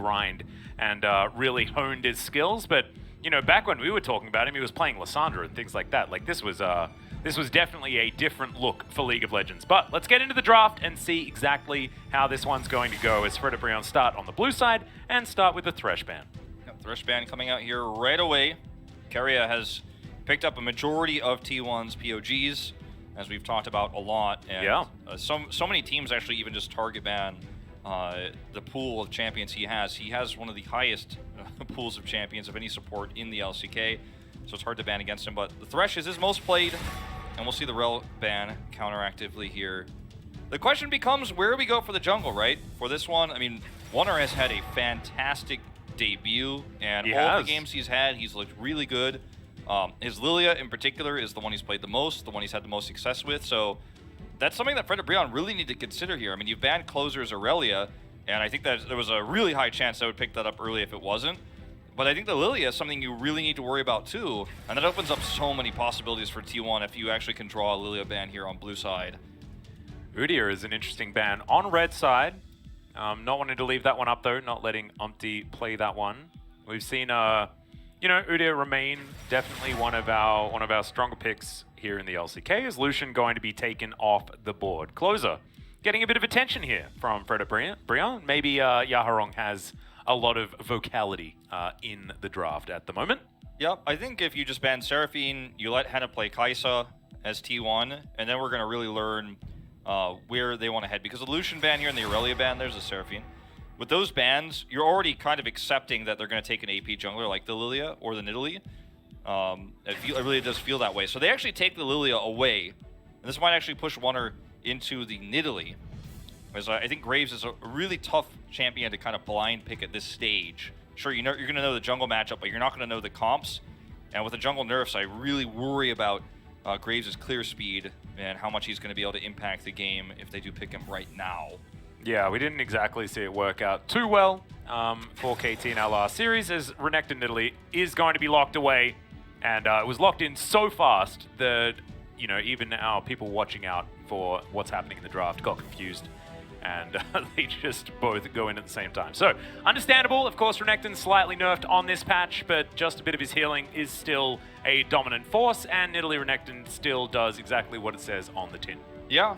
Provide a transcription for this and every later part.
grind and really honed his skills. But, you know, back when we were talking about him, he was playing Lysandra and things like that. Like, this was definitely a different look for League of Legends. But let's get into the draft and see exactly how this one's going to go as Fredit Brion start on the blue side and start with the Thresh ban. Yep, Thresh ban coming out here right away. Keria has picked up a majority of T1's POGs, as we've talked about a lot. And yeah. So many teams actually even just target ban the pool of champions he has. He has one of the highest pools of champions of any support in the LCK, so it's hard to ban against him. But the Thresh is his most played, and we'll see the Rel ban counteractively here. The question becomes, where do we go for the jungle, right? For this one, I mean, Wonder has had a fantastic debut, and all the games he's had, he's looked really good. His Lilia in particular is the one he's played the most, the one he's had the most success with, so that's something that Fredit Brion really need to consider here. I mean, you've banned closers Aurelia, and I think that there was a really high chance I would pick that up early if it wasn't. But I think the Lilia is something you really need to worry about too, and that opens up so many possibilities for T1 if you actually can draw a Lilia ban here on blue side. Udyr is an interesting ban on red side. Not wanting to leave that one up though, not letting Umpty play that one. We've seen, you know, Udyr remain definitely one of our stronger picks here in the LCK. Is Lucian going to be taken off the board? Closer getting a bit of attention here from Fredit Brion. Maybe Yaharong has a lot of vocality in the draft at the moment. Yep, I think if you just ban Seraphine, you let Henna play Kai'Sa as T1, and then we're going to really learn where they want to head. Because the Lucian ban here and the Aurelia ban, there's a Seraphine. With those bans, you're already kind of accepting that they're going to take an AP jungler like the Lilia or the Nidalee. It really does feel that way. So they actually take the Lilia away, and this might actually push Wonder into the Nidalee. Because I think Graves is a really tough champion to kind of blind pick at this stage. Sure, you're going to know the jungle matchup, but you're not going to know the comps. And with the jungle nerfs, I really worry about Graves' clear speed and how much he's going to be able to impact the game if they do pick him right now. Yeah, we didn't exactly see it work out too well for KT in our last series, as Renekton Nidalee is going to be locked away. And it was locked in so fast that, you know, even our people watching out for what's happening in the draft got confused. And they just both go in at the same time. So, understandable. Of course, Renekton's slightly nerfed on this patch, but just a bit of his healing is still a dominant force, and Nidalee Renekton still does exactly what it says on the tin. Yeah.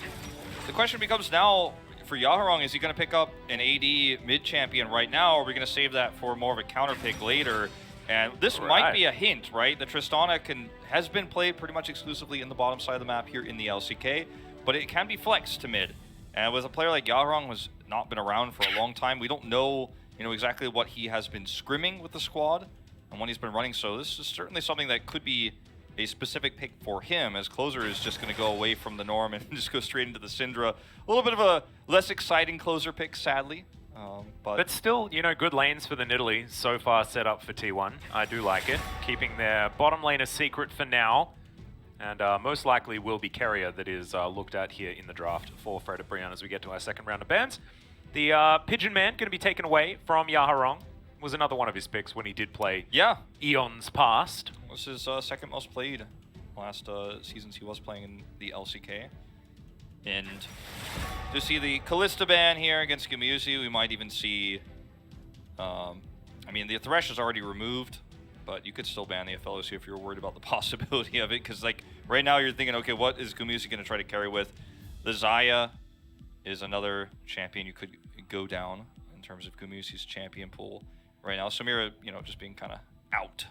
The question becomes now, for Yaharong, is he going to pick up an AD mid-champion right now, or are we going to save that for more of a counter pick later? And this might be a hint, right? The Tristana has been played pretty much exclusively in the bottom side of the map here in the LCK, but it can be flexed to mid. And with a player like Yaharong, who's not been around for a long time, we don't know, exactly what he has been scrimming with the squad and when he's been running. So this is certainly something that could be a specific pick for him, as Closer is just going to go away from the norm and just go straight into the Syndra. A little bit of a less exciting Closer pick, sadly. But still, good lanes for the Nidalee so far set up for T1. I do like it. Keeping their bottom lane a secret for now. And most likely will be Keria that is looked at here in the draft for Fredit Brion as we get to our second round of bans. The Pigeon Man going to be taken away from Yaharong. Was another one of his picks when he did play Eons Past. Was his second most played last seasons he was playing in the LCK. And to see the Kalista ban here against Gamusi, we might even see... the Thresh is already removed, but you could still ban the FLOC if you're worried about the possibility of it, because right now you're thinking, okay, what is Gamusi going to try to carry with? The Xayah is another champion you could go down in terms of Gamusi's champion pool right now. Samira, just being kind of out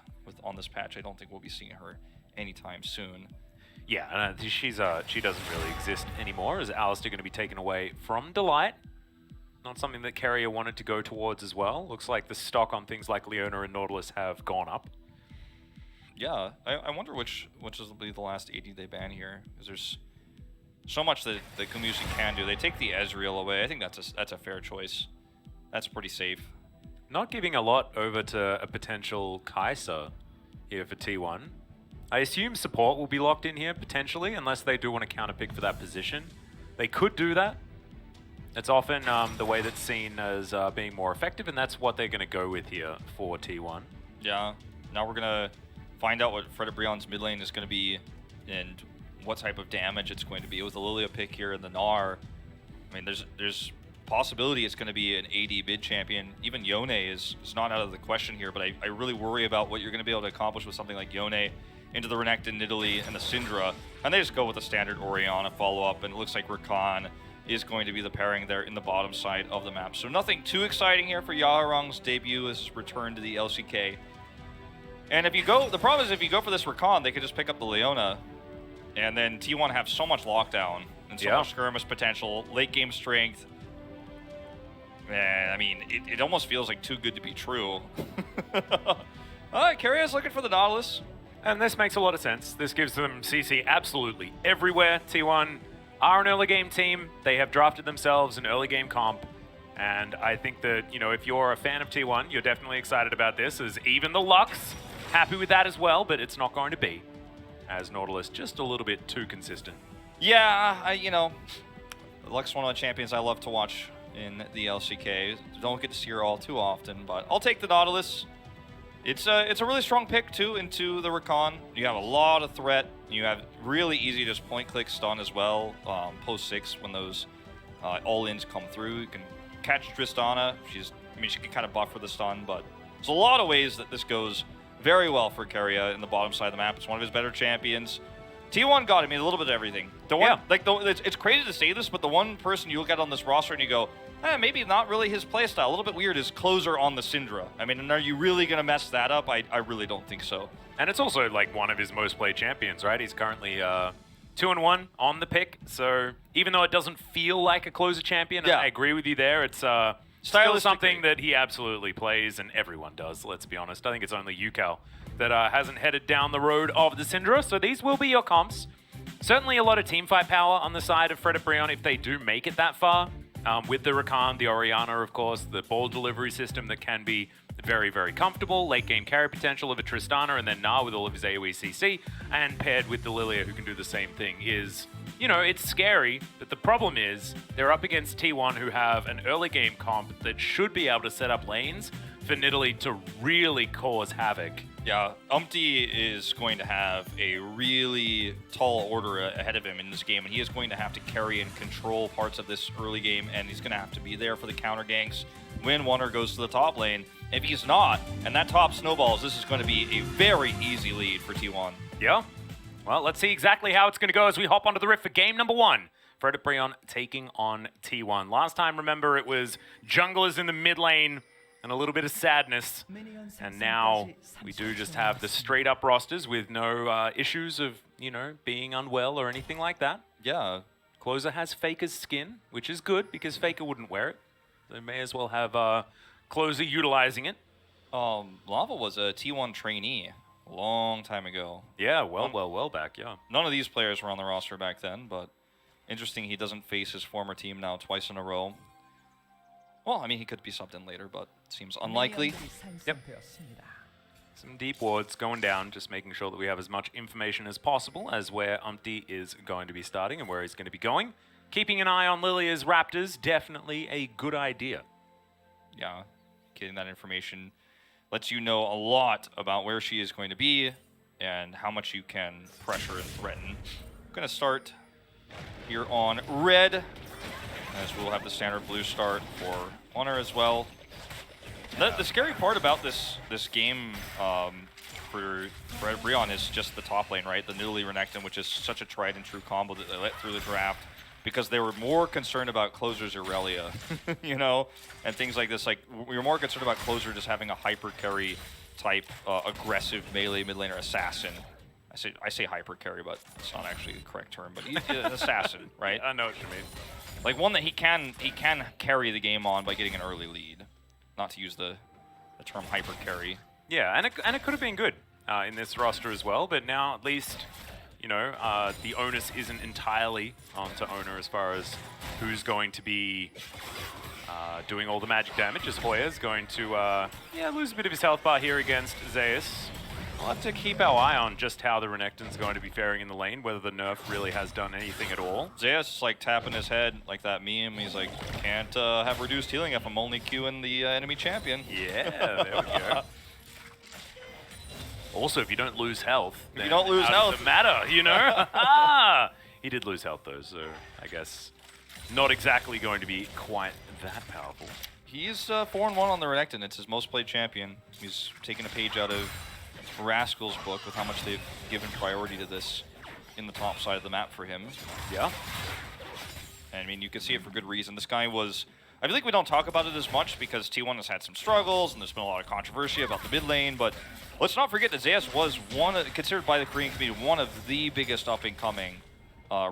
on this patch. I don't think we'll be seeing her anytime soon. Yeah, she doesn't really exist anymore. Is Alistair going to be taken away from Delight? Not something that Keria wanted to go towards as well. Looks like the stock on things like Leona and Nautilus have gone up. Yeah, I wonder which will be the last AD they ban here, because there's so much that Gamusi can do. They take the Ezreal away. I think that's a fair choice. That's pretty safe. Not giving a lot over to a potential Kai'Sa here for T1. I assume support will be locked in here, potentially, unless they do want to counterpick for that position. They could do that. It's often the way that's seen as being more effective, and that's what they're going to go with here for T1. Yeah. Now we're going to find out what Fredit Brion's mid lane is going to be and what type of damage it's going to be. With the Lilia pick here and the Gnar, there's possibility it's going to be an AD mid champion. Even Yone is not out of the question here, but I really worry about what you're going to be able to accomplish with something like Yone into the Renekton, Nidalee, and the Syndra. And they just go with the standard Orianna follow-up, and it looks like Rakan is going to be the pairing there in the bottom side of the map. So nothing too exciting here for Yaharong's debut as his return to the LCK. And if you go, the problem is if you go for this Rakan, they could just pick up the Leona, and then T1 have so much lockdown and so much skirmish potential, late game strength. Man, I mean, it almost feels like too good to be true. Alright, Keiria's looking for the Nautilus. And this makes a lot of sense. This gives them CC absolutely everywhere. T1 are an early game team. They have drafted themselves an early game comp. And I think that, you know, if you're a fan of T1, you're definitely excited about this, as even the Lux happy with that as well, but it's not going to be, as Nautilus just a little bit too consistent. Yeah, you know, Lux is one of the champions I love to watch in the LCK. Don't get to see her all too often, but I'll take the Nautilus. It's a really strong pick too into the Rakan. You have a lot of threat. You have really easy just point click stun as well. Post 6 when those all-ins come through. You can catch Tristana. She can kind of buffer the stun, but there's a lot of ways that this goes very well for Keiria in the bottom side of the map. It's one of his better champions. T1 got him a little bit of everything. The one, it's crazy to say this, but the one person you'll get on this roster and you go, maybe not really his playstyle, a little bit weird, is closer on the Syndra. I mean, are you really going to mess that up? I really don't think so. And it's also like one of his most played champions, right? He's currently 2-1 on the pick. So even though it doesn't feel like a closer champion, I agree with you there. It's still something that he absolutely plays, and everyone does, let's be honest. I think it's only UCal that hasn't headed down the road of the Syndra. So these will be your comps. Certainly a lot of teamfight power on the side of Fredit Brion if they do make it that far. With the Rakan, the Orianna, of course, the ball delivery system that can be very, very comfortable. Late game carry potential of a Tristana, and then Gnar with all of his AoE CC, and paired with the Lilia, who can do the same thing, is, you know, it's scary, but the problem is they're up against T1, who have an early game comp that should be able to set up lanes for Nidalee to really cause havoc. Yeah, Umpty is going to have a really tall order ahead of him in this game, and he is going to have to carry and control parts of this early game, and he's going to have to be there for the counter ganks when Wonder goes to the top lane. If he's not, and that top snowballs, this is going to be a very easy lead for T1. Yeah. Well, let's see exactly how it's going to go as we hop onto the Rift for game number 1. Fredit Brion taking on T1. Last time, remember, it was junglers in the mid lane and a little bit of sadness. And now we do just have the straight up rosters with no issues of, you know, being unwell or anything like that. Yeah. Closer has Faker's skin, which is good because Faker wouldn't wear it. They may as well have Closer utilizing it. Lava was a T1 trainee a long time ago. Yeah, well back, yeah. None of these players were on the roster back then, but interesting he doesn't face his former team now twice in a row. Well, I mean, he could be subbed in later, but seems unlikely. Yep. Some deep wards going down, just making sure that we have as much information as possible as where Umpty is going to be starting and where he's going to be going. Keeping an eye on Lilia's Raptors, definitely a good idea. Yeah, getting that information lets you know a lot about where she is going to be and how much you can pressure and threaten. I'm going to start here on red, as we'll have the standard blue start for Honor as well. The scary part about this game for Fredit Brion is just the top lane, right? The Nidalee Renekton, which is such a tried and true combo that they let through the draft because they were more concerned about Closer's Irelia, you know, and things like this. Like, we were more concerned about Closer just having a hyper carry type aggressive melee mid laner assassin. I say hyper carry, but it's not actually the correct term. But he's an assassin, right? I know what you mean. Like one that he can carry the game on by getting an early lead. Not to use the term hyper carry. Yeah, and it could have been good in this roster as well, but now at least, you know, the onus isn't entirely onto Owner as far as who's going to be doing all the magic damage, as Hoya's going to lose a bit of his health bar here against Zeus. We'll have to keep our eye on just how the Renekton's going to be faring in the lane, whether the nerf really has done anything at all. Zeus is like tapping his head like that meme. He's like, can't have reduced healing if I'm only queuing the enemy champion. Yeah, there we go. Also, if you don't lose health, then you don't lose how health. does it matter, you know? He did lose health though, so I guess not exactly going to be quite that powerful. He's 4-1 on the Renekton. It's his most played champion. He's taken a page out of Rascal's book with how much they've given priority to this in the top side of the map for him. Yeah. And I mean, you can see it for good reason. This guy was... I feel like we don't talk about it as much because T1 has had some struggles and there's been a lot of controversy about the mid lane, but let's not forget that Zeus was considered by the Korean community one of the biggest up-and-coming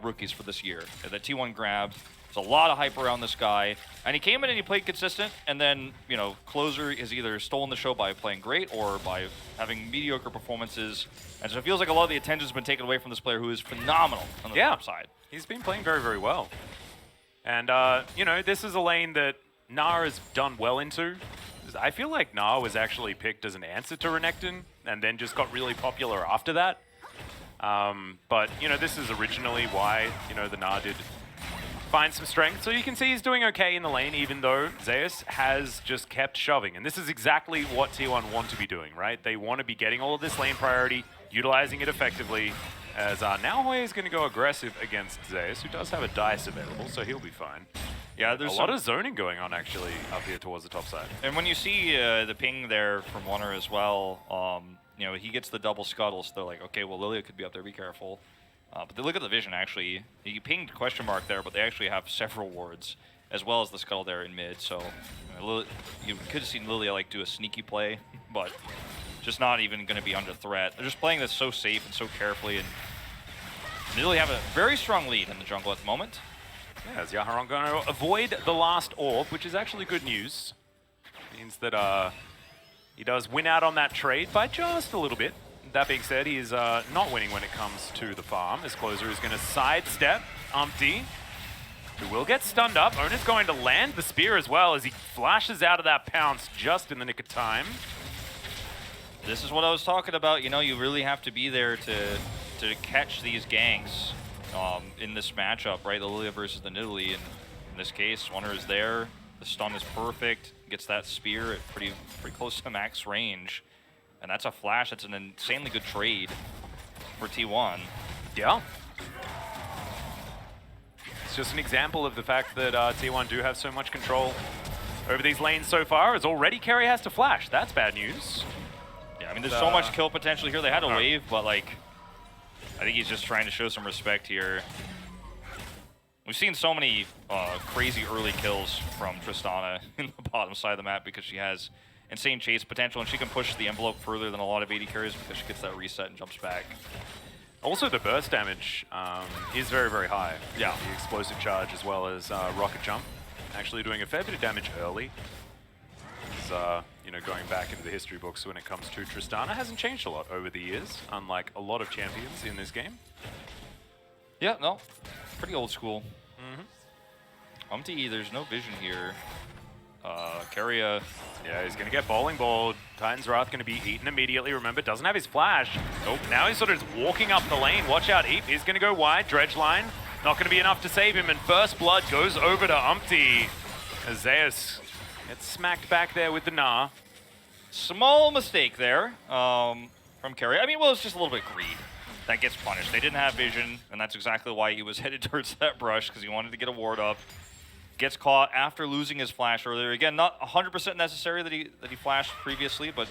rookies for this year. That T1 grabbed. There's a lot of hype around this guy, and he came in and he played consistent, and then, you know, Closer has either stolen the show by playing great or by having mediocre performances, and so it feels like a lot of the attention's been taken away from this player who is phenomenal on the top side. He's been playing very, very well. And, you know, this is a lane that Gnar has done well into. I feel like Gnar was actually picked as an answer to Renekton, and then just got really popular after that. But, you know, this is originally why, you know, the Gnar did find some strength. So you can see he's doing okay in the lane, even though Zeus has just kept shoving. And this is exactly what T1 want to be doing, right? They want to be getting all of this lane priority, utilizing it effectively, as Naohoi is going to go aggressive against Zeus, who does have a dice available, so he'll be fine. Yeah, there's a lot of zoning going on, actually, up here towards the top side. And when you see the ping there from Wunner as well, you know, he gets the double scuttle, so they're like, okay, well, Lilia could be up there, be careful. But they look at the vision, actually. He pinged question mark there, but they actually have several wards, as well as the scuttle there in mid. So you could have seen Lilia like do a sneaky play, but just not even going to be under threat. They're just playing this so safe and so carefully, and Lilia have a very strong lead in the jungle at the moment. Yeah, is Yaharon going to avoid the last orb, which is actually good news. Means that he does win out on that trade by just a little bit. That being said, he is not winning when it comes to the farm. His Closer is going to sidestep Umpty, who will get stunned up. Onan's going to land the spear as well as he flashes out of that pounce just in the nick of time. This is what I was talking about. You know, you really have to be there to catch these ganks in this matchup, right? The Lilia versus the Nidalee. And in this case, Wunner is there. The stun is perfect. Gets that spear at pretty close to max range. And that's a flash. That's an insanely good trade for T1. Yeah. It's just an example of the fact that T1 do have so much control over these lanes so far, as already Kerry has to flash. That's bad news. Yeah, I mean, there's so much kill potential here. They had a wave, but, like, I think he's just trying to show some respect here. We've seen so many crazy early kills from Tristana in the bottom side of the map because she has insane chase potential, and she can push the envelope further than a lot of AD carries because she gets that reset and jumps back. Also, the burst damage is very, very high. Yeah. The explosive charge as well as rocket jump. Actually doing a fair bit of damage early. You know, going back into the history books when it comes to Tristana, hasn't changed a lot over the years, unlike a lot of champions in this game. Yeah, no. Pretty old school. Umpty, there's no vision here. Keria. Yeah, he's going to get bowling balled. Titan's Wrath going to be eaten immediately. Remember, doesn't have his flash. Nope. Now he's sort of just walking up the lane. Watch out, Eep is going to go wide. Dredge line. Not going to be enough to save him. And first blood goes over to Umpty. Zeus gets smacked back there with the Gnar. Small mistake there from Keria. I mean, well, it's just a little bit greed. That gets punished. They didn't have vision, and that's exactly why he was headed towards that brush, because he wanted to get a ward up. Gets caught after losing his flash earlier. Again, not 100% necessary that he flashed previously, but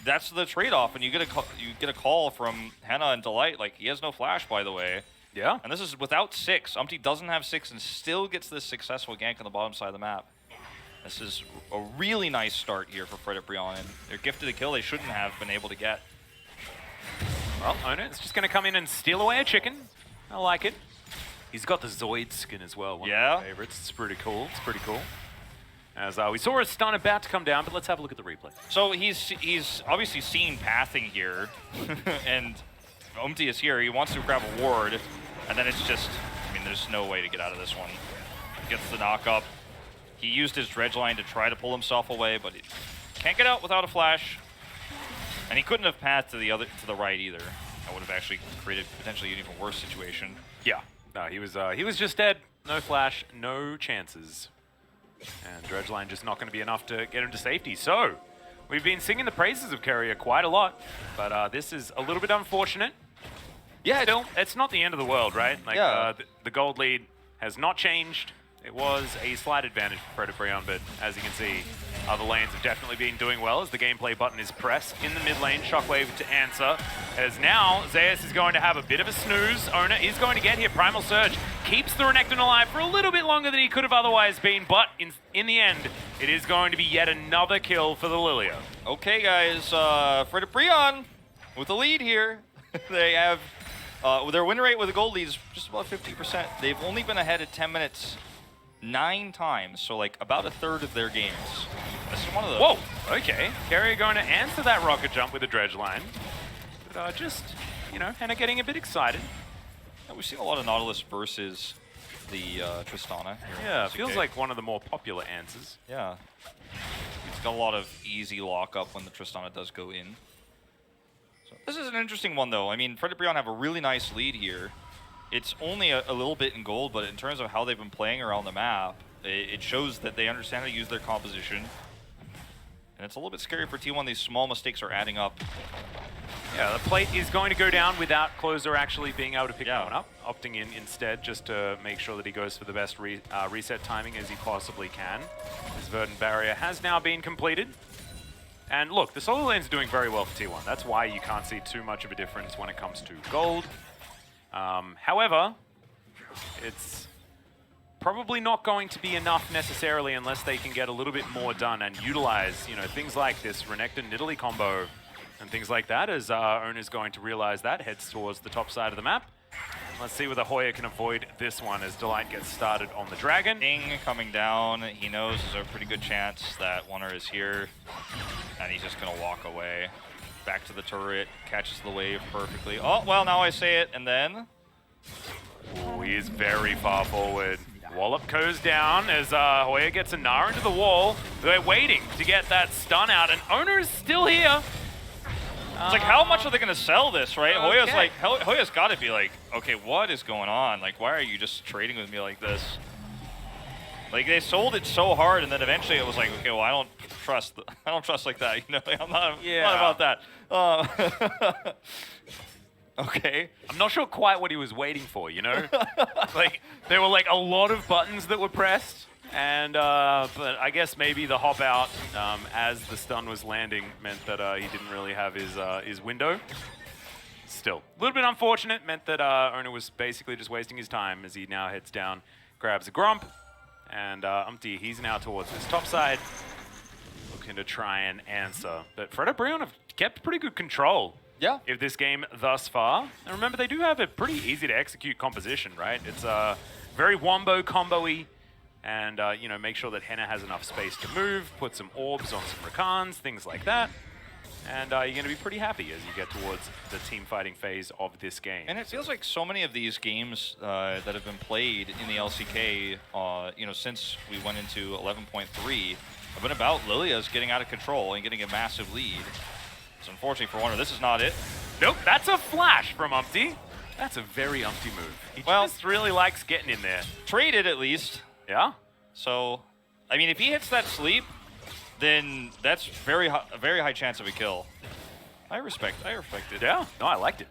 that's the trade-off. And you get a call from Henna and Delight. Like, he has no flash, by the way. Yeah. And this is without 6. Umpty doesn't have 6 and still gets this successful gank on the bottom side of the map. This is a really nice start here for Fredit Brion, and they're gifted a kill they shouldn't have been able to get. Well, Onan's just going to come in and steal away a chicken. I like it. He's got the Zoid skin as well, one of my favorites. It's pretty cool. It's pretty cool. As we saw a stun about to come down, but let's have a look at the replay. So he's obviously seen pathing here, and Umpty is here. He wants to grab a ward, and then it's just, I mean, there's no way to get out of this one. Gets the knock up. He used his dredge line to try to pull himself away, but he can't get out without a flash. And he couldn't have pathed to the right either. That would have actually created potentially an even worse situation. Yeah. No, he was just dead. No flash, no chances. And dredge line just not going to be enough to get him to safety. So, we've been singing the praises of Keria quite a lot, but this is a little bit unfortunate. Yeah, still, it's not the end of the world, right? Like, the gold lead has not changed. It was a slight advantage for Fredit Brion, but as you can see, other lanes have definitely been doing well as the gameplay button is pressed in the mid lane. Shockwave to answer, as now Zeus is going to have a bit of a snooze. Owner is going to get here. Primal Surge keeps the Renekton alive for a little bit longer than he could have otherwise been, but in the end, it is going to be yet another kill for the Lilia. Okay, guys, Fredit Brion with the lead here. They have, their win rate with the gold lead is just about 50%. They've only been ahead at 10 minutes 9 times, so like about a third of their games. This is one of those. Whoa, okay. Carrier going to answer that rocket jump with a dredge line. But just, you know, Henna getting a bit excited. Yeah, we've seen a lot of Nautilus versus the Tristana. Yeah, feels like one of the more popular answers. Yeah. It's got a lot of easy lockup when the Tristana does go in. So this is an interesting one, though. I mean, Fredit Brion have a really nice lead here. It's only a little bit in gold, but in terms of how they've been playing around the map, it shows that they understand how to use their composition. And it's a little bit scary for T1. These small mistakes are adding up. Yeah, the plate is going to go down without Closer actually being able to pick that one up, opting in instead just to make sure that he goes for the best reset timing as he possibly can. His Verdant Barrier has now been completed. And look, the solo lane's doing very well for T1. That's why you can't see too much of a difference when it comes to gold. However, it's probably not going to be enough necessarily unless they can get a little bit more done and utilize, you know, things like this Renekton Nidalee combo and things like that, as Owner's going to realize that, heads towards the top side of the map. Let's see whether Hoya can avoid this one as Delight gets started on the Dragon. Ding coming down. He knows there's a pretty good chance that Oner is here, and he's just going to walk away. Back to the turret, catches the wave perfectly. Oh, well, now I say it, and then... Ooh, he is very far forward. Wallop goes down as Hoya gets a Nara into the wall. They're waiting to get that stun out, and Owner is still here. It's like, how much are they going to sell this, right? Okay. Hoya's got to be like, okay, what is going on? Like, why are you just trading with me like this? Like, they sold it so hard, and then eventually it was like, okay, well, I don't trust like that, you know? Like, I'm not about that. Okay. I'm not sure quite what he was waiting for, you know? Like, there were like a lot of buttons that were pressed, and but I guess maybe the hop out as the stun was landing meant that he didn't really have his window. Still, a little bit unfortunate, meant that Owner was basically just wasting his time as he now heads down, grabs a Grump, and Umpty, he's now towards this top side, looking to try and answer. But Fredit Brion have kept pretty good control of this game thus far. And remember, they do have a pretty easy to execute composition, right? It's very wombo combo-y, and you know, make sure that Henna has enough space to move, put some orbs on some Rakans, things like that. And you're going to be pretty happy as you get towards the team fighting phase of this game. And it feels like so many of these games that have been played in the LCK, you know, since we went into 11.3, have been about Lilia's getting out of control and getting a massive lead. So unfortunately for Oner, this is not it. Nope, that's a flash from Umpty. That's a very Umpty move. He just really likes getting in there. Traded at least. Yeah. So, I mean, if he hits that sleep, then that's a very high chance of a kill. I respect it. Yeah, no, I liked it.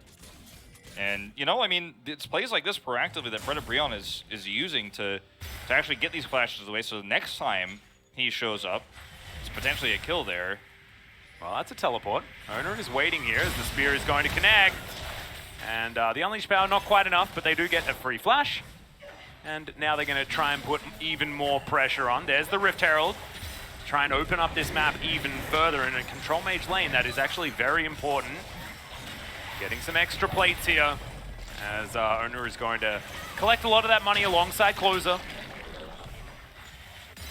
And, you know, I mean, it's plays like this proactively that Fredit Brion is using to actually get these flashes away, so the next time he shows up, it's potentially a kill there. Well, that's a teleport. Owner is waiting here as the spear is going to connect. And the Unleashed Power, not quite enough, but they do get a free flash. And now they're going to try and put even more pressure on. There's the Rift Herald. Try and open up this map even further in a control mage lane. That is actually very important. Getting some extra plates here as Owner is going to collect a lot of that money alongside Closer.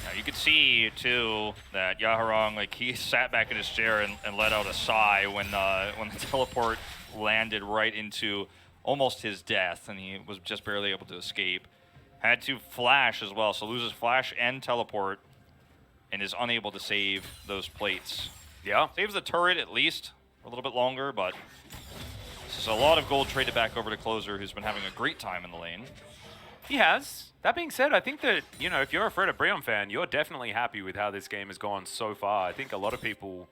Now you could see too that Yaharong, like, he sat back in his chair and let out a sigh when the teleport landed right into almost his death, and he was just barely able to escape. Had to flash as well, so loses flash and teleport, and is unable to save those plates. Yeah. Saves the turret at least a little bit longer, but this is a lot of gold traded back over to Closer, who's been having a great time in the lane. He has. That being said, I think that, you know, if you're a Fredit Brion fan, you're definitely happy with how this game has gone so far. I think a lot of people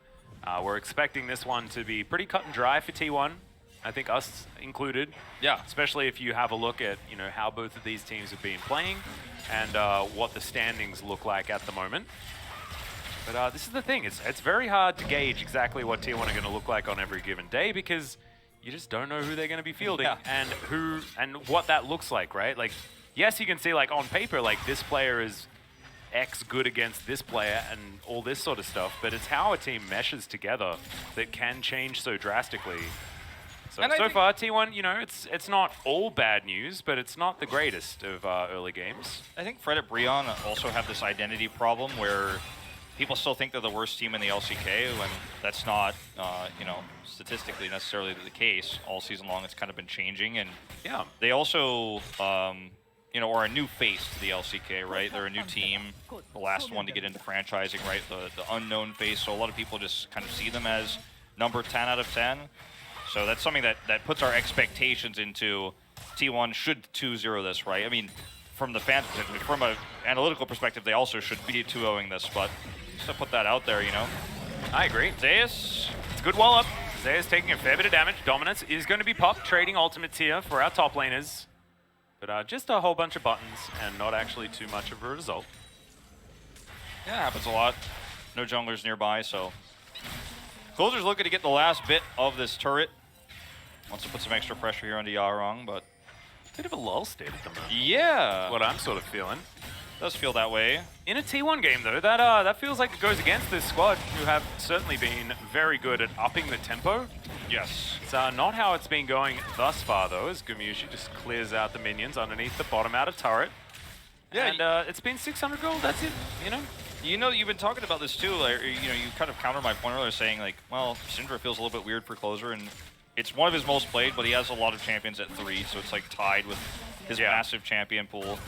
were expecting this one to be pretty cut and dry for T1. I think us included. Yeah. Especially if you have a look at, you know, how both of these teams have been playing and what the standings look like at the moment. But this is the thing, it's very hard to gauge exactly what T1 are going to look like on every given day because you just don't know who they're going to be fielding and what that looks like, right? Like, yes, you can see like on paper, like this player is X good against this player and all this sort of stuff, but it's how a team meshes together that can change so drastically. So far, T1, you know, it's not all bad news, but it's not the greatest of early games. I think Fredit Brion also have this identity problem where people still think they're the worst team in the LCK when that's not, you know, statistically necessarily the case. All season long, it's kind of been changing, and yeah, they also, you know, are a new face to the LCK, right? They're a new team, the last one to get into franchising, right? The unknown face. So a lot of people just kind of see them as number 10 out of 10. So that's something that puts our expectations into T1 should 2-0 this, right? I mean, from the fans' perspective, from an analytical perspective, they also should be 2-0ing this, but just to put that out there, you know. I agree. Zeus. It's a good wall up. Zeus taking a fair bit of damage. Dominance is going to be popped, trading ultimates here for our top laners. But just a whole bunch of buttons and not actually too much of a result. Yeah, happens a lot. No junglers nearby, so. Closer's looking to get the last bit of this turret. Wants to put some extra pressure here onto Yarong, but bit of a lull state at the moment. Yeah. What I'm sort of feeling. Does feel that way. In a T1 game, though, that feels like it goes against this squad, who have certainly been very good at upping the tempo. Yes. It's not how it's been going thus far, though, as Gumushi just clears out the minions underneath the bottom outer turret. Yeah. And it's been 600 gold, that's it, you know? You know, you've been talking about this too, like, you know, you kind of countered my point earlier saying, like, well, Syndra feels a little bit weird for Closer, and it's one of his most played, but he has a lot of champions at 3, so it's like tied with his massive champion pool.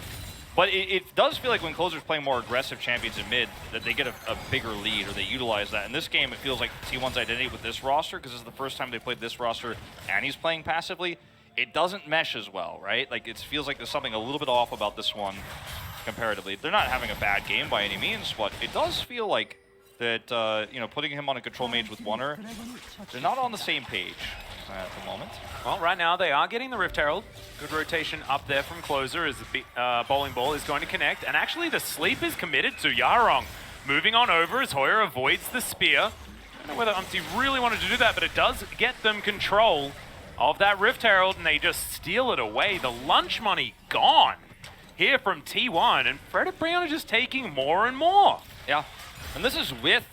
But it does feel like when Closer's playing more aggressive champions in mid, that they get a bigger lead, or they utilize that. In this game, it feels like T1's identity with this roster, because this is the first time they played this roster and he's playing passively, it doesn't mesh as well, right? Like, it feels like there's something a little bit off about this one comparatively. They're not having a bad game by any means, but it does feel like that, you know, putting him on a control mage with Wonder, they're not on the same page at the moment. Well, right now they are getting the Rift Herald. Good rotation up there from Closer as the bowling ball is going to connect. And actually the sleep is committed to Yarong. Moving on over as Hoyer avoids the spear. I don't know whether Umpty really wanted to do that, but it does get them control of that Rift Herald, and they just steal it away. The lunch money gone here from T1, and Fredit Brion are just taking more and more. Yeah, and this is with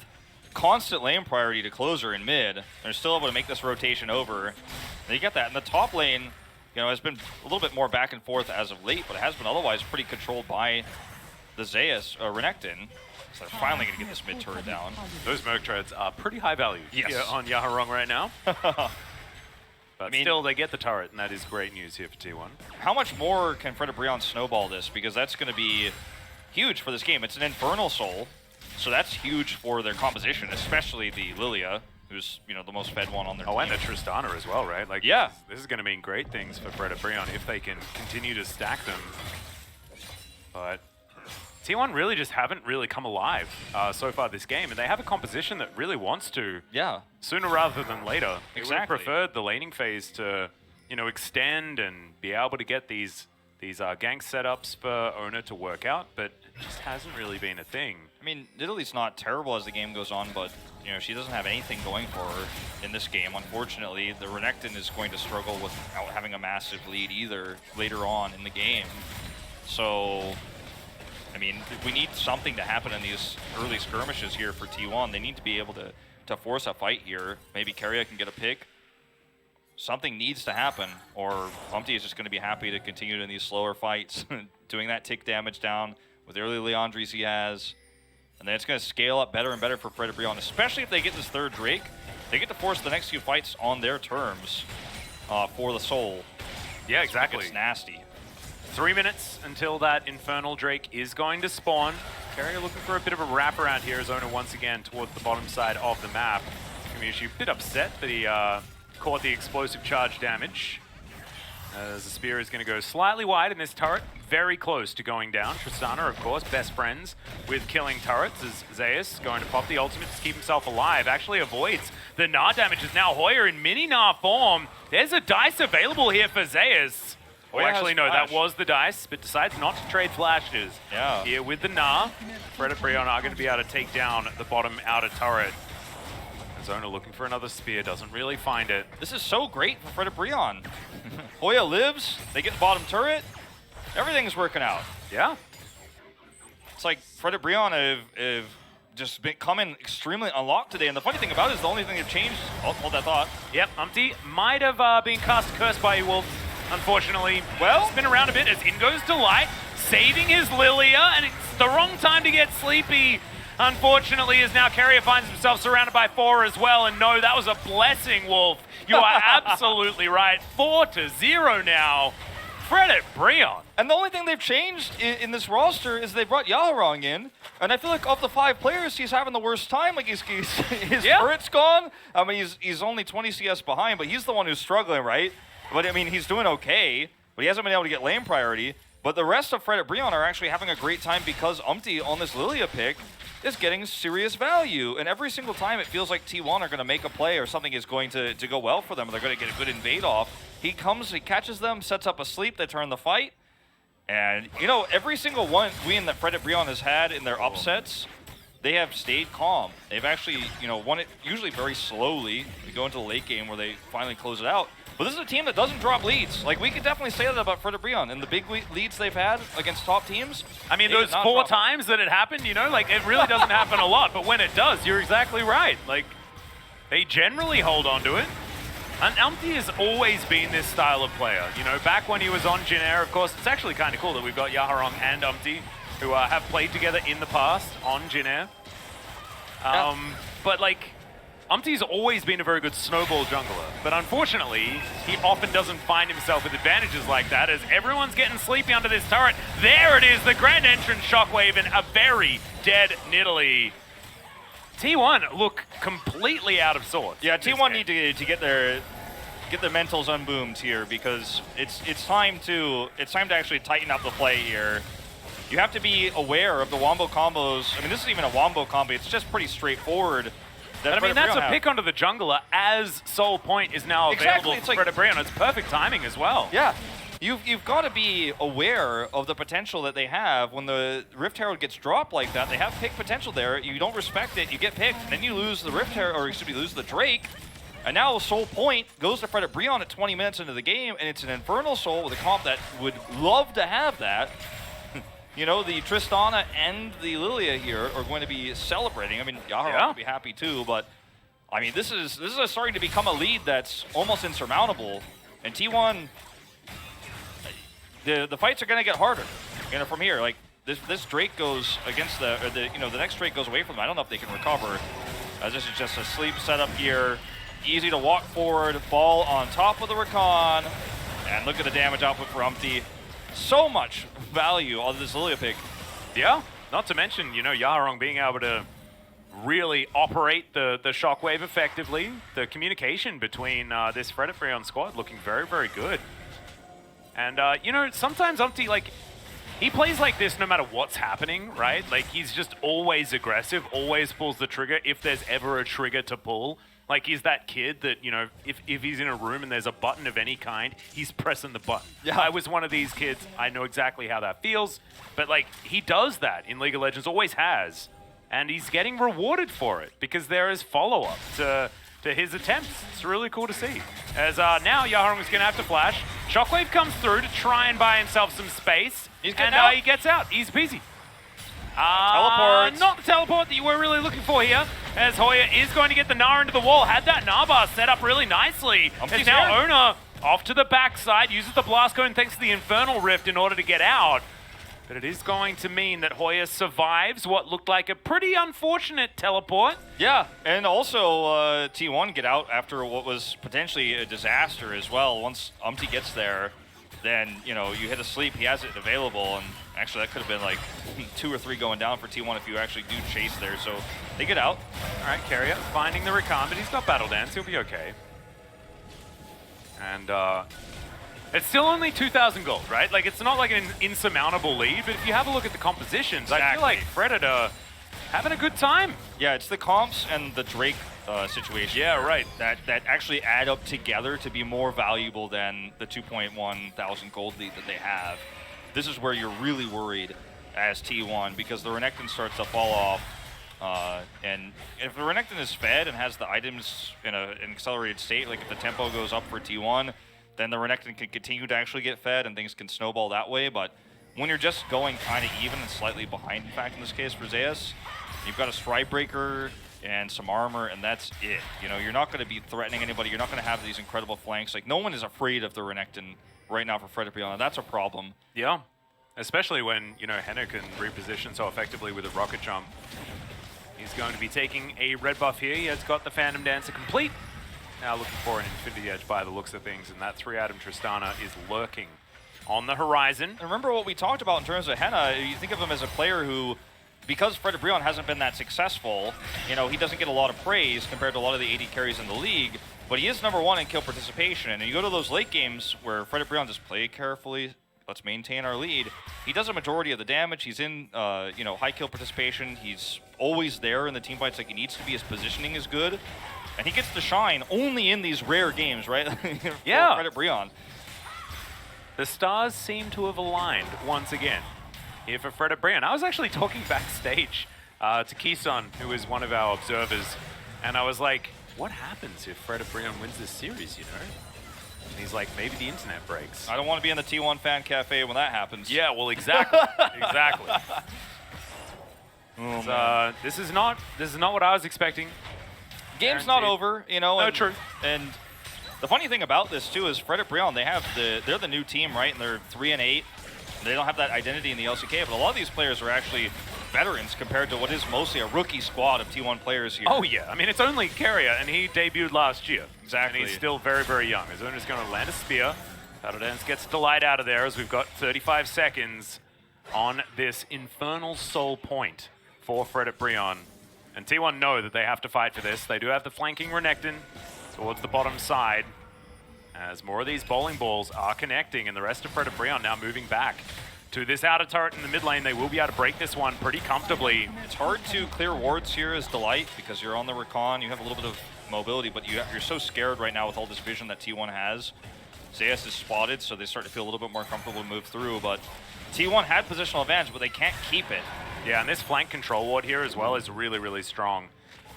constant lane priority to Closer in mid. They're still able to make this rotation over. And you get that. And the top lane, you know, has been a little bit more back and forth as of late, but it has been otherwise pretty controlled by the Zeus, Renekton. So they're finally going to get this mid turret down. Those Merc treads are pretty high value here on Yarong right now. But I mean, still, they get the turret, and that is great news here for T1. How much more can Fredit Brion snowball this? Because that's going to be huge for this game. It's an Infernal Soul, so that's huge for their composition, especially the Lilia, who's, you know, the most fed one on their team. And the Tristana as well, right? Like, yeah. This is going to mean great things for Fredit Brion if they can continue to stack them. But T1 really just haven't really come alive so far this game, and they have a composition that really wants to. Yeah. Sooner rather than later. Exactly. They would have preferred the laning phase to, you know, extend and be able to get these gank setups for Ona to work out, but it just hasn't really been a thing. I mean, Nidalee's not terrible as the game goes on, but, you know, she doesn't have anything going for her in this game. Unfortunately, the Renekton is going to struggle without having a massive lead either later on in the game. So, I mean, we need something to happen in these early skirmishes here for T1. They need to be able to force a fight here. Maybe Keria can get a pick. Something needs to happen, or Humpty is just going to be happy to continue in these slower fights, doing that tick damage down with the early Leandries he has. And then it's going to scale up better and better for Fredit Brion, especially if they get this third Drake. They get to force the next few fights on their terms for the soul. Yeah, exactly. It's nasty. 3 minutes until that Infernal Drake is going to spawn. Keria looking for a bit of a wraparound here as Ona once again towards the bottom side of the map. Gumushi a bit upset that he caught the explosive charge damage. As the spear is going to go slightly wide in this turret, very close to going down. Tristana, of course, best friends with killing turrets, as Zeus going to pop the ultimate to keep himself alive. Actually avoids the Gnar damage as now Hoya in mini Gnar form. There's a dice available here for Zeus. Oh, actually, no, that was the dice, but decides not to trade flashes. Yeah. Here with the Gnar, Fredit Brion are going to be able to take down the bottom outer turret. Zona looking for another spear, doesn't really find it. This is so great for Fredit Brion. Hoya lives, they get the bottom turret, everything's working out. Yeah. It's like Fredit Brion have just been coming extremely unlocked today, and the funny thing about it is the only thing they've changed, oh, hold that thought. Yep, Umpty might have been cast Cursed by Wolf, unfortunately. Well, spin around a bit as in goes Delight, saving his Lilia, and it's the wrong time to get sleepy. Unfortunately, as now Carrier finds himself surrounded by 4 as well, and no, that was a blessing, Wolf. You are absolutely right. 4-0 now. Fredit Brion. And the only thing they've changed in this roster is they brought Yaharong in, and I feel like of the 5 players, he's having the worst time. Like his turret's gone. I mean, he's only 20 CS behind, but he's the one who's struggling, right? But I mean, he's doing okay, but he hasn't been able to get lane priority. But the rest of Fredit Brion are actually having a great time because Umpty on this Lilia pick is getting serious value. And every single time it feels like T1 are going to make a play or something is going to go well for them. They're going to get a good invade off. He comes, he catches them, sets up a sleep, they turn the fight. And, you know, every single win that Fredit Brion has had in their upsets, they have stayed calm. They've actually, you know, won it usually very slowly. We go into the late game where they finally close it out. But this is a team that doesn't drop leads. Like, we could definitely say that about Fredit Brion. And the big leads they've had against top teams, I mean, those 4 times that it happened, you know, like, it really doesn't happen a lot. But when it does, you're exactly right. Like, they generally hold on to it. And Umpty has always been this style of player. You know, back when he was on Jin Air, of course, it's actually kind of cool that we've got Yaharong and Umpty, who have played together in the past on Jin Air. But, like, Umpty's always been a very good snowball jungler, but unfortunately, he often doesn't find himself with advantages like that as everyone's getting sleepy under this turret. There it is, the grand entrance shockwave and a very dead Nidalee. T1 look completely out of sorts. Yeah, T1 need to get their mentals unboomed here because it's time to actually tighten up the play here. You have to be aware of the wombo combos. I mean, this isn't even a wombo combo, it's just pretty straightforward. I mean, that's a pick onto the jungler as Soul Point is now available for Fredit Brion. It's perfect timing as well. Yeah. You've got to be aware of the potential that they have. When the Rift Herald gets dropped like that, they have pick potential there. You don't respect it, you get picked, then you lose the Rift Herald, or excuse me, lose the Drake. And now Soul Point goes to Fredit Brion at 20 minutes into the game, and it's an Infernal Soul with a comp that would love to have that. You know, the Tristana and the Lilia here are going to be celebrating. I mean, Yaharong will be happy too, but I mean, this is starting to become a lead that's almost insurmountable. And T1, the fights are going to get harder. You know, from here, like this Drake goes against the next Drake goes away from them. I don't know if they can recover. This is just a sleep setup here. Easy to walk forward, fall on top of the Rakan, and look at the damage output for Umpty. So much value on this Lilia pick. Yeah, not to mention, you know, Yaharong being able to really operate the shockwave effectively. The communication between this Fredit Brion squad looking very, very good. And, you know, sometimes Umpty, like, he plays like this no matter what's happening, right? Like, he's just always aggressive, always pulls the trigger if there's ever a trigger to pull. Like, he's that kid that, you know, if he's in a room and there's a button of any kind, he's pressing the button. Yeah. I was one of these kids. I know exactly how that feels. But, like, he does that in League of Legends, always has. And he's getting rewarded for it because there is follow-up to his attempts. It's really cool to see. As now Yaharong is going to have to flash. Shockwave comes through to try and buy himself some space. He gets out. Easy peasy. Teleport. Not the teleport that you were really looking for here, as Hoya is going to get the Gnar into the wall. Had that Gnar bar set up really nicely. As now Owner off to the backside, uses the Blast Cone thanks to the Infernal Rift in order to get out. But it is going to mean that Hoya survives what looked like a pretty unfortunate teleport. Yeah, and also T1 get out after what was potentially a disaster as well. Once Umpty gets there, then, you know, you hit a sleep, he has it available, and actually that could have been like 2 or 3 going down for T1 if you actually do chase there, so they get out. All right, Carrier finding the Rakan, but he's got Battle Dance, he'll be okay. And It's still only 2,000 gold, right? Like, it's not like an insurmountable lead, but if you have a look at the compositions, Exactly. I feel like Fredit are having a good time. Yeah, it's the comps and the Drake situation. Yeah, right. That actually add up together to be more valuable than the 2.1 thousand gold lead that they have. This is where you're really worried as T1 because the Renekton starts to fall off. And if the Renekton is fed and has the items in an accelerated state, like if the tempo goes up for T1, then the Renekton can continue to actually get fed and things can snowball that way. But when you're just going kind of even and slightly behind, in fact, in this case for Zeus, you've got a Stride Breaker and some armor, and that's it. You know, you're not going to be threatening anybody. You're not going to have these incredible flanks. Like, no one is afraid of the Renekton right now for Fredit Brion. That's a problem. Yeah, especially when, you know, Henna can reposition so effectively with a rocket jump. He's going to be taking a red buff here. He has got the Phantom Dancer complete. Now looking for an Infinity Edge by the looks of things, and that 3-item Tristana is lurking on the horizon. And remember what we talked about in terms of Henna. You think of him as a player who, because Fredit Brion hasn't been that successful, you know, he doesn't get a lot of praise compared to a lot of the AD carries in the league, but he is #1 in kill participation. And you go to those late games where Fredit Brion just play carefully, let's maintain our lead. He does a majority of the damage. He's in, you know, high kill participation. He's always there in the team fights like he needs to be. His positioning is good. And he gets to shine only in these rare games, right? Yeah. Fredit Brion. The stars seem to have aligned once again here for Fredit Brion. I was actually talking backstage to Keystone, who is one of our observers, and I was like, what happens if Fredit Brion wins this series, you know? And he's like, maybe the internet breaks. I don't want to be in the T1 fan cafe when that happens. Yeah, well, exactly. Exactly. Oh, this is not what I was expecting. Game's not over, you know. No, And, true. And the funny thing about this too is Fredit Brion, they're the new team, right? And they're 3-8. They don't have that identity in the LCK, but a lot of these players are actually veterans compared to what is mostly a rookie squad of T1 players here. Oh yeah, I mean it's only Carrier, and he debuted last year. Exactly. And he's still very, very young. His owner's going to land a spear. Paladins gets the light out of there as we've got 35 seconds on this Infernal Soul point for Fredit Brion. And T1 know that they have to fight for this. They do have the flanking Renekton towards the bottom side, as more of these bowling balls are connecting, and the rest of Fredit Brion now moving back to this outer turret in the mid lane. They will be able to break this one pretty comfortably. It's hard to clear wards here as Delight because you're on the recon, you have a little bit of mobility, but you're so scared right now with all this vision that T1 has. Zeus is spotted, so they start to feel a little bit more comfortable to move through, but T1 had positional advantage, but they can't keep it. Yeah, and this flank control ward here as well is really, really strong.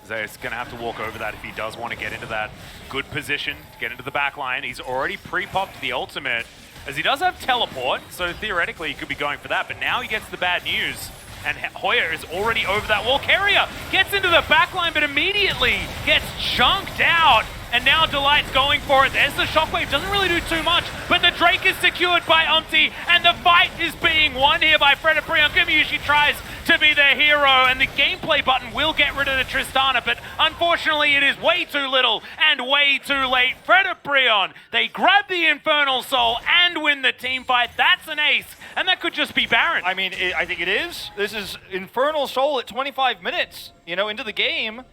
Zeus going to have to walk over that if he does want to get into that good position, to get into the back line. He's already pre-popped the ultimate, as he does have teleport, so theoretically he could be going for that, but now he gets the bad news, and Hoya is already over that wall. Carrier gets into the back line, but immediately gets chunked out, and now Delight's going for it. There's the shockwave, doesn't really do too much, but the Drake is secured by Umti, and the fight is being won here by Fredit Brion. Gumayusi tries to be the hero, and the gameplay button will get rid of the Tristana, but unfortunately it is way too little and way too late. Fredit Brion, they grab the Infernal Soul and win the team fight. That's an ace, and that could just be Baron. I mean, I think it is. This is Infernal Soul at 25 minutes, you know, into the game.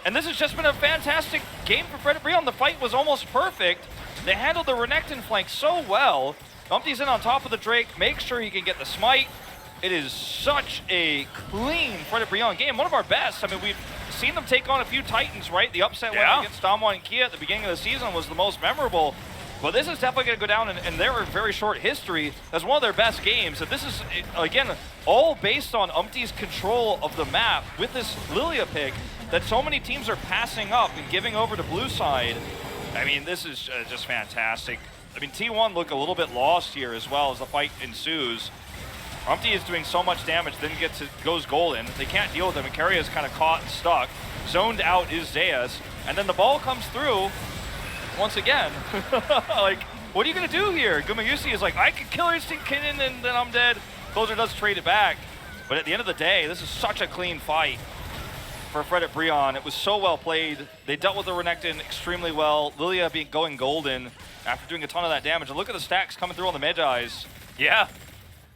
And this has just been a fantastic game for Fredit Brion. The fight was almost perfect. They handled the Renekton flank so well. Umti's in on top of the Drake, makes sure he can get the smite. It is such a clean Fredit Brion game, one of our best. I mean, we've seen them take on a few Titans, right? The upset win against Damwon and Kia at the beginning of the season was the most memorable. But this is definitely going to go down in their very short history as one of their best games. And this is, again, all based on Umti's control of the map with this Lilia pick that so many teams are passing up and giving over to blue side. I mean, this is just fantastic. I mean, T1 look a little bit lost here as well as the fight ensues. Umti is doing so much damage, then goes golden. They can't deal with him, and Carrier is kind of caught and stuck. Zoned out is Zeus, and then the ball comes through once again. Like, what are you going to do here? Gumayusi is like, I can kill Instinct Kinnan and then I'm dead. Closer does trade it back. But at the end of the day, this is such a clean fight for Fredit Brion. It was so well played. They dealt with the Renekton extremely well. Lilia going golden after doing a ton of that damage. And look at the stacks coming through on the Magi's. Yeah,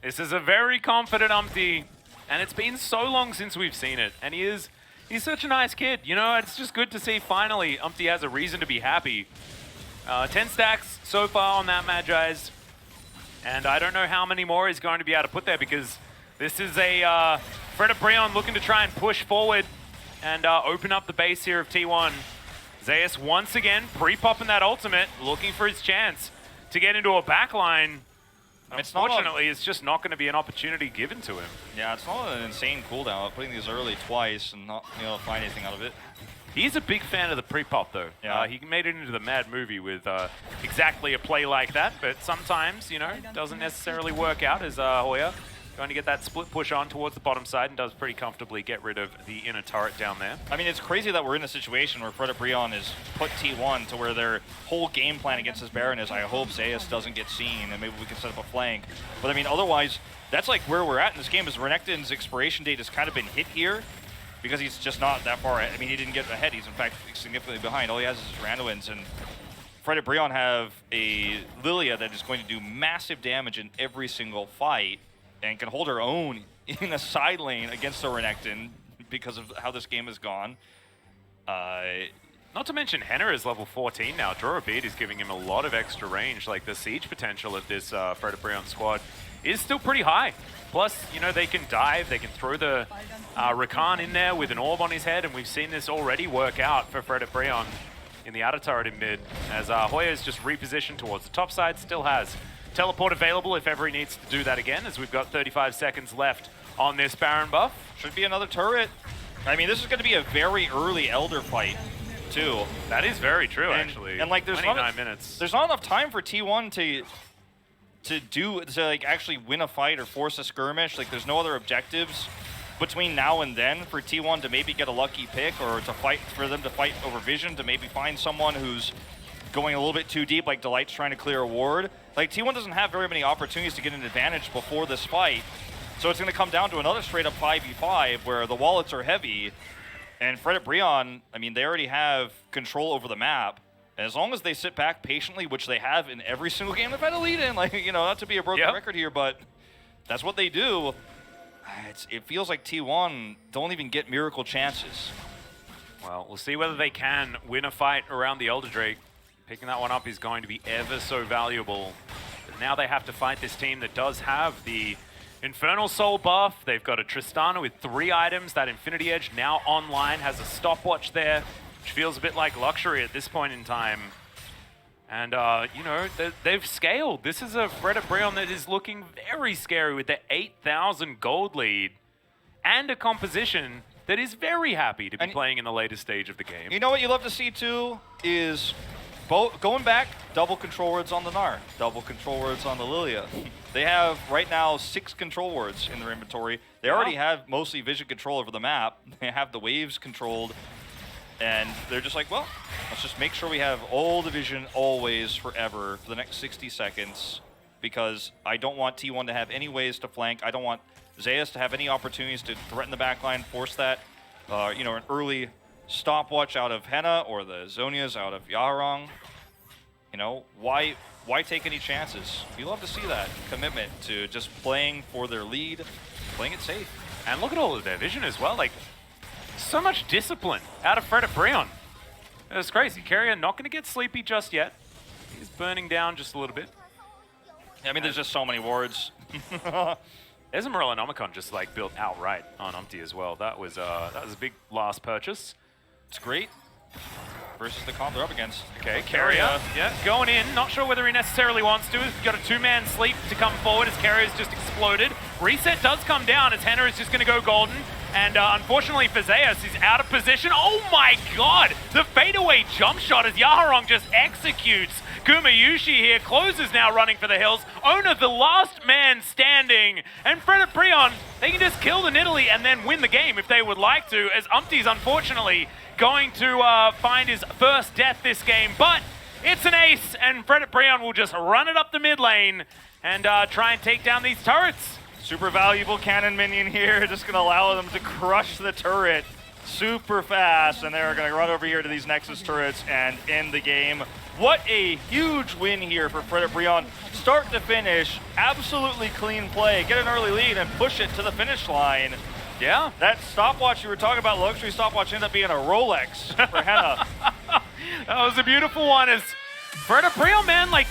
this is a very confident Umti, and it's been so long since we've seen it. And he's such a nice kid. You know, it's just good to see finally Umti has a reason to be happy. 10 stacks so far on that Magi's. And I don't know how many more he's going to be able to put there because this is a Fredit Brion looking to try and push forward and open up the base here of T1. Zeus once again pre-popping that ultimate, looking for his chance to get into a backline. Unfortunately, it's just not going to be an opportunity given to him. Yeah, it's not an insane cooldown. Putting these early twice and not find anything out of it. He's a big fan of the pre-pop, though. Yeah. He made it into the Mad movie with exactly a play like that, but sometimes, you know, doesn't necessarily work out as Hoya going to get that split push on towards the bottom side and does pretty comfortably get rid of the inner turret down there. I mean, it's crazy that we're in a situation where Fredit Brion has put T1 to where their whole game plan against this Baron is, I hope Zeus doesn't get seen and maybe we can set up a flank. But I mean, otherwise, that's like where we're at in this game is Renekton's expiration date has kind of been hit here because he's just not that far ahead. I mean, he didn't get ahead. He's in fact significantly behind. All he has is his Randuins, and Fredit Brion have a Lilia that is going to do massive damage in every single fight and can hold her own in a side lane against the Renekton because of how this game has gone. Not to mention Henna is level 14 now. Draw a Bead is giving him a lot of extra range. Like the siege potential of this Fredit Brion squad is still pretty high. Plus, you know, they can dive, they can throw the Rakan in there with an orb on his head, and we've seen this already work out for Fredit Brion in the outer turret in mid, as Hoya is just repositioned towards the top side, still has teleport available if ever he needs to do that again, as we've got 35 seconds left on this Baron buff. Should be another turret. I mean, this is going to be a very early Elder fight, too. That is very true, actually. And like, there's 29 minutes. There's not enough time for T1 to like actually win a fight or force a skirmish. Like, there's no other objectives between now and then for T1 to maybe get a lucky pick or to fight for them to fight over vision, to maybe find someone who's going a little bit too deep, like Delight's trying to clear a ward. Like, T1 doesn't have very many opportunities to get an advantage before this fight. So it's going to come down to another straight up 5v5 where the wallets are heavy. And Fredit Brion, I mean, they already have control over the map. And as long as they sit back patiently, which they have in every single game they've had a lead in, like, you know, not to be a broken record here, but that's what they do. It feels like T1 don't even get miracle chances. Well, we'll see whether they can win a fight around the Elder Drake. Picking that one up is going to be ever so valuable. But now they have to fight this team that does have the Infernal Soul buff. They've got a Tristana with 3 items. That Infinity Edge now online, has a stopwatch there, which feels a bit like luxury at this point in time. And, you know, they've scaled. This is a Fredit Brion that is looking very scary with the 8,000 gold lead and a composition that is very happy to be playing in the latest stage of the game. You know what you love to see, too, is going back, double control words on the Gnar, double control words on the Lilia. They have, right now, 6 control words in their inventory. They already have mostly vision control over the map. They have the waves controlled. And they're just like, well, let's just make sure we have all the vision always, forever, for the next 60 seconds. Because I don't want T1 to have any ways to flank. I don't want Zeus to have any opportunities to threaten the backline, force that, you know, an early stopwatch out of Henna or the Zhonya's out of Yaharong. You know, why take any chances? We love to see that commitment to just playing for their lead, playing it safe. And look at all of their vision as well. Like, so much discipline out of Fredit Brion. It's crazy. Carrier not going to get sleepy just yet. He's burning down just a little bit. Yeah, I mean, there's just so many wards. Ezreal Nomicon just like built outright on Umpty as well. That was a big last purchase. It's great versus the comp they're up against. Okay, Carrier, yeah, going in. Not sure whether he necessarily wants to. He's got a 2-man sleep to come forward as Carrier's just exploded. Reset does come down as Henna is just going to go golden. And unfortunately for Zeus, he's out of position. Oh my god! The fadeaway jump shot as Yaharong just executes Gumayushi here. Closes now running for the hills. Owner, the last man standing. And Fredit Brion, they can just kill the Nidalee and then win the game if they would like to, as Umpty's unfortunately going to find his first death this game. But it's an ace, and Fredit Brion will just run it up the mid lane and try and take down these turrets. Super valuable cannon minion here, just gonna allow them to crush the turret super fast, and they're gonna run over here to these Nexus turrets and end the game. What a huge win here for Fredit Brion. Start to finish, absolutely clean play. Get an early lead and push it to the finish line. Yeah. That stopwatch you were talking about, luxury stopwatch, ended up being a Rolex for Henna. That was a beautiful one as Fredit Brion, man, like,